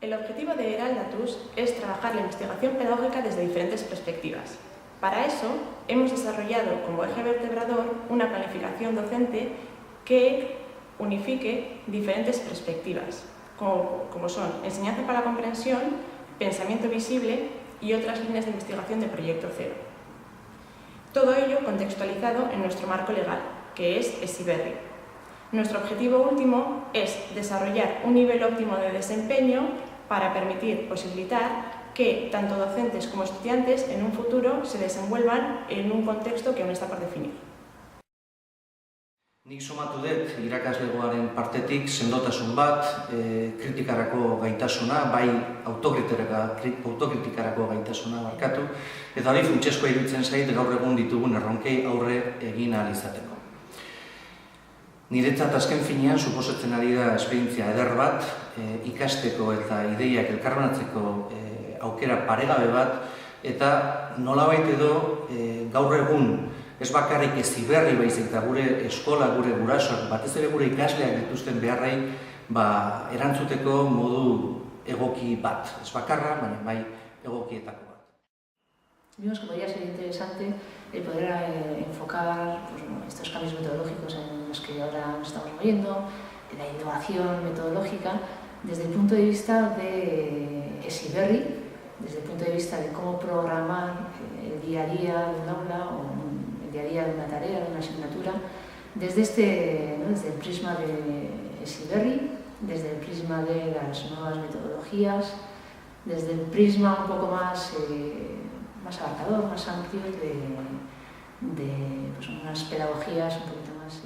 El objetivo de Eraldatuz es trabajar la investigación pedagógica desde diferentes perspectivas. Para eso, hemos desarrollado como eje vertebrador una planificación docente que unifique diferentes perspectivas, como son enseñanza para la comprensión, pensamiento visible y otras líneas de investigación de Proyecto Cero. Todo ello contextualizado en nuestro marco legal, que es Heziberri. Nuestro objetivo último es desarrollar un nivel óptimo de desempeño para posibilitar que tanto docentes como estudiantes en un futuro se desenvuelvan en un contexto que aún está por definir. Nik somatu dut irakaslegoaren partetik sendotasun bat, kritikarako gaitasuna, bai autokritikarako gaitasuna barkatu, eta hori funtsezkoa iruditzen zait gaur egun ditugun erronkei aurre egin ahal izateko. Niretzat azken finean suposatzen ari da esperientzia eder bat, ikasteko eta ideiak elkarbanatzeko aukera paregabe bat, eta nolabait edo gaur egun ez bakarrik Heziberri baizik eta gure eskola, gure gurasoak, batez ere gure ikasleak dituzten beharrei erantzuteko modu egoki bat. Ez bakarra, baina bai egokietako bat. Vimos que podría ser interesante el poder enfocar estos cambios metodológicos en los que ahora nos estamos moviendo, la innovación metodológica, desde el punto de vista de Heziberri, desde el punto de vista de cómo programar el día a día de un aula o el día a día de una tarea, de una asignatura, desde el prisma de Heziberri, desde el prisma de las nuevas metodologías, desde el prisma un poco más abarcador, más amplio de unas pedagogías un poquito más